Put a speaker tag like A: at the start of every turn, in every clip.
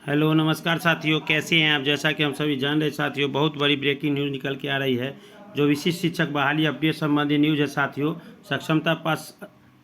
A: Hello नमस्कार साथियों, कैसे हैं आप। जैसा कि हम सभी जान रहे साथियों, बहुत बड़ी ब्रेकिंग न्यूज़ निकल के आ रही है। जो विशिष्ट शिक्षक बहाली अपडेट संबंधी न्यूज़ है साथियों। सक्षमता पास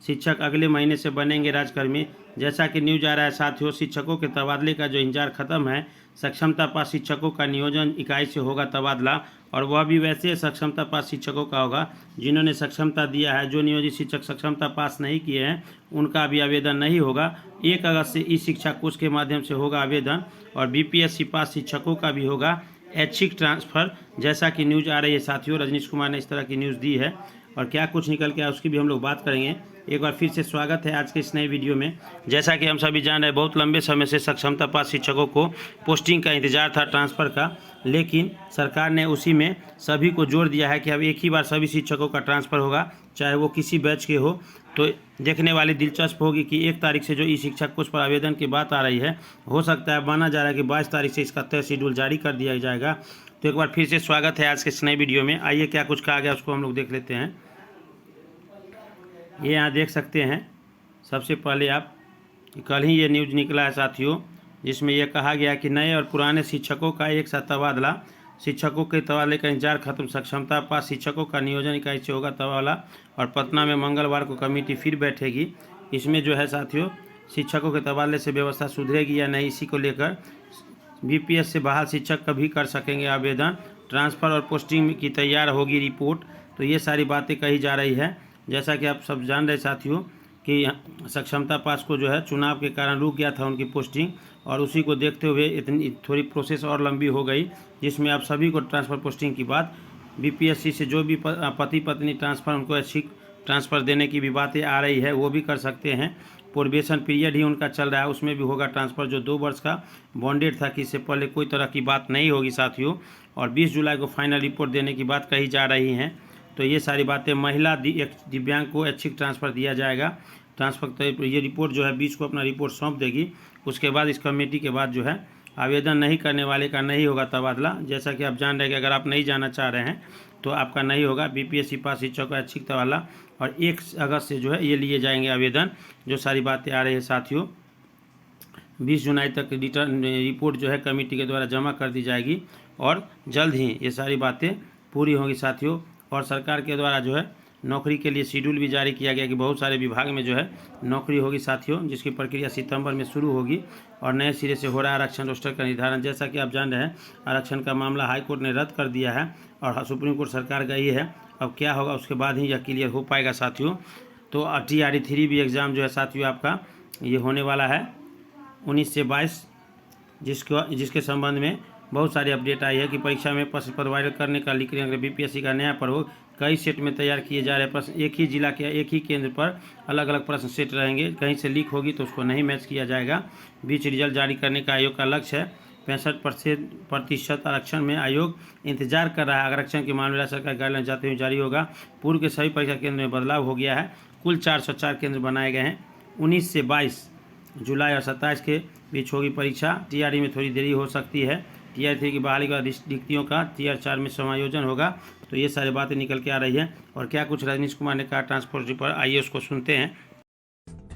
A: शिक्षक अगले महीने से बनेंगे राज्यकर्मी। जैसा कि न्यूज़ आ रहा है साथियों, शिक्षकों के तबादले का जो इंतजार खत्म है। सक्षमता पास शिक्षकों का नियोजन इकाई से होगा तबादला, और वह भी वैसे सक्षमता पास शिक्षकों का होगा जिन्होंने सक्षमता दिया है। जो नियोजित शिक्षक सक्षमता पास नहीं किए हैं उनका भी आवेदन नहीं होगा। 1 अगस्त से ई शिक्षा कोष के माध्यम से होगा आवेदन, और बीपीएससी पास शिक्षकों का भी होगा ऐच्छिक ट्रांसफ़र। जैसा कि न्यूज़ आ रही है साथियों, रजनीश कुमार ने इस तरह की न्यूज़ दी है, और क्या कुछ निकल के आया उसकी भी हम लोग बात करेंगे। एक बार फिर से स्वागत है आज के इस नए वीडियो में। जैसा कि हम सभी जान रहे हैं, बहुत लंबे समय से सक्षमता पास शिक्षकों को पोस्टिंग का इंतजार था, ट्रांसफ़र का, लेकिन सरकार ने उसी में सभी को जोड़ दिया है कि अब एक ही बार सभी शिक्षकों का ट्रांसफ़र होगा, चाहे वो किसी बैच के हो। तो देखने वाली दिलचस्प होगी कि 1 तारीख से जो ई शिक्षा कोष पर आवेदन की बात आ रही है, हो सकता है माना जा रहा है कि 22 तारीख से इसका तय शेड्यूल जारी कर दिया जाएगा। तो एक बार फिर से स्वागत है आज के इस नए वीडियो में। आइए क्या कुछ कहा गया उसको हम लोग देख लेते हैं। ये यहाँ देख सकते हैं। सबसे पहले आप, कल ही ये न्यूज़ निकला है साथियों, जिसमें यह कहा गया कि नए और पुराने शिक्षकों का एक साथ तबादला। शिक्षकों के तबादले का इंतजार खत्म। सक्षमता पास शिक्षकों का नियोजन इकाई से होगा तबादला, और पटना में मंगलवार को कमेटी फिर बैठेगी। इसमें जो है साथियों, शिक्षकों के तबादले से व्यवस्था सुधरेगी या नहीं, इसी को लेकर बीपीएस से बहाल शिक्षक कभी कर सकेंगे आवेदन। ट्रांसफ़र और पोस्टिंग की तैयार होगी रिपोर्ट। तो ये सारी बातें कही जा रही है। जैसा कि आप सब जान रहे साथियों कि सक्षमता पास को जो है चुनाव के कारण रुक गया था उनकी पोस्टिंग, और उसी को देखते हुए इतनी थोड़ी प्रोसेस और लंबी हो गई, जिसमें आप सभी को ट्रांसफ़र पोस्टिंग की बात, बीपीएससी से जो भी पति पत्नी ट्रांसफ़र, उनको ऐच्छिक ट्रांसफ़र देने की भी बातें आ रही है, वो भी कर सकते हैं। प्रोबेशन पीरियड ही उनका चल रहा है, उसमें भी होगा ट्रांसफ़र। जो 2 वर्ष का बॉन्डेड था कि इससे पहले कोई तरह की बात नहीं होगी साथियों। और 20 जुलाई को फाइनल रिपोर्ट देने की बात कही जा रही हैं। तो ये सारी बातें, महिला दिव्यांग को ऐच्छिक ट्रांसफ़र दिया जाएगा। ट्रांसफ़र ये रिपोर्ट जो है 20 को अपना रिपोर्ट सौंप देगी। उसके बाद इस कमेटी के बाद जो है आवेदन नहीं करने वाले का नहीं होगा तबादला। जैसा कि आप जान रहे हैं कि अगर आप नहीं जाना चाह रहे हैं तो आपका नहीं होगा। बीपीएससी पास शिक्षक का ऐच्छिक तबादला, और 1 अगस्त से जो है ये लिए जाएंगे आवेदन। जो सारी बातें आ रही है साथियों, 20 जुलाई तक रिपोर्ट जो है कमेटी के द्वारा जमा कर दी जाएगी, और जल्द ही ये सारी बातें पूरी होंगी साथियों। और सरकार के द्वारा जो है नौकरी के लिए शेड्यूल भी जारी किया गया कि बहुत सारे विभाग में जो है नौकरी होगी साथियों, जिसकी प्रक्रिया सितंबर में शुरू होगी। और नए सिरे से हो रहा है आरक्षण रोस्टर का निर्धारण। जैसा कि आप जान रहे हैं, आरक्षण का मामला हाईकोर्ट ने रद्द कर दिया है, और सुप्रीम कोर्ट सरकार गई है। अब क्या होगा उसके बाद ही यह क्लियर हो पाएगा साथियों। तो TRE 3 भी एग्ज़ाम जो है साथियों आपका ये होने वाला है 19 से 22, जिसके संबंध में बहुत सारी अपडेट आई है कि परीक्षा में प्रश्न पत्र वायरल करने का लिख रहे बीपीएससी का नया प्रयोग। कई सेट में तैयार किए जा रहे प्रश्न, एक ही जिला के एक ही केंद्र पर अलग अलग प्रश्न सेट रहेंगे। कहीं से लीक होगी तो उसको नहीं मैच किया जाएगा। बीच रिजल्ट जारी करने का आयोग का लक्ष्य है। 65% आरक्षण में आयोग इंतजार कर रहा है। आरक्षण के मामले में सरकार गाइडलाइन जाते हुए जारी होगा। पूर्व के सभी परीक्षा केंद्र में बदलाव हो गया है। कुल 404 केंद्र बनाए गए हैं। 19 से 22 जुलाई और 27 के बीच होगी परीक्षा। TRE में थोड़ी देरी हो सकती है। TRE 3 की बहाली के बाद रिक्तियों का TRE 4 में समायोजन होगा। तो ये सारी बातें निकल के आ रही हैं। और क्या कुछ रजनीश कुमार ने कहा ट्रांसपोर्ट पर, आइए उसको सुनते हैं।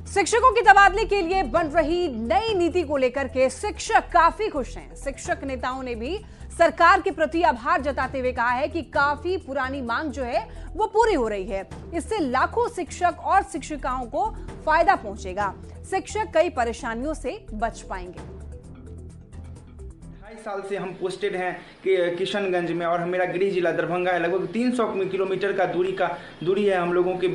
B: शिक्षकों के तबादले के लिए बन रही नई नीति को लेकर के शिक्षक काफी खुश हैं। शिक्षक नेताओं ने भी सरकार के प्रति आभार जताते हुए कहा है कि काफी पुरानी मांग जो है वो पूरी हो रही है। इससे लाखों शिक्षक और शिक्षिकाओं को फायदा पहुंचेगा। शिक्षक कई परेशानियों से बच पाएंगे।
C: 2.5 साल से हम पोस्टेड हैं कि किशनगंज में, और मेरा गृह जिला दरभंगा है। लगभग 300 किलोमीटर का दूरी है हम लोगों के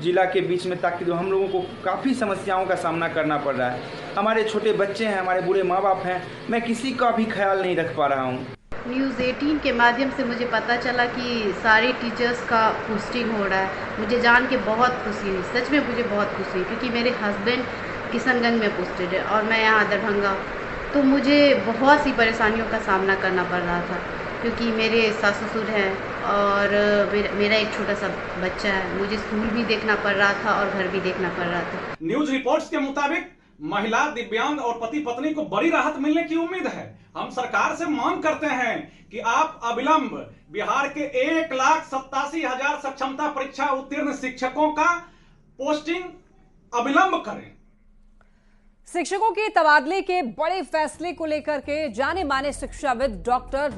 C: जिला के बीच में, ताकि हम लोगों को काफ़ी समस्याओं का सामना करना पड़ रहा है। हमारे छोटे बच्चे हैं, हमारे बूढ़े माँ बाप हैं, मैं किसी का भी ख्याल नहीं रख पा रहा हूँ।
D: न्यूज़ 18 के माध्यम से मुझे पता चला कि सारे टीचर्स का पोस्टिंग हो रहा है। मुझे जान के बहुत खुशी हुई, सच में मुझे बहुत खुशी हुई, क्योंकि मेरे हस्बैंड किशनगंज में पोस्टेड है और मैं यहाँ दरभंगा। तो मुझे बहुत सी परेशानियों का सामना करना पड़ रहा था, क्योंकि मेरे सास ससुर हैं और मेरा एक छोटा सा बच्चा है। मुझे स्कूल भी देखना पड़ रहा था और घर भी देखना पड़ रहा था।
E: न्यूज रिपोर्ट्स के मुताबिक महिला, दिव्यांग और पति पत्नी को बड़ी राहत मिलने की उम्मीद है। हम सरकार से मांग करते हैं कि आप अविलंब बिहार के 1,87,000 सक्षमता परीक्षा उत्तीर्ण शिक्षकों का पोस्टिंग अविलंब करें।
B: शिक्षकों के तबादले के बड़े फैसले को लेकर के जाने माने शिक्षाविद डॉक्टर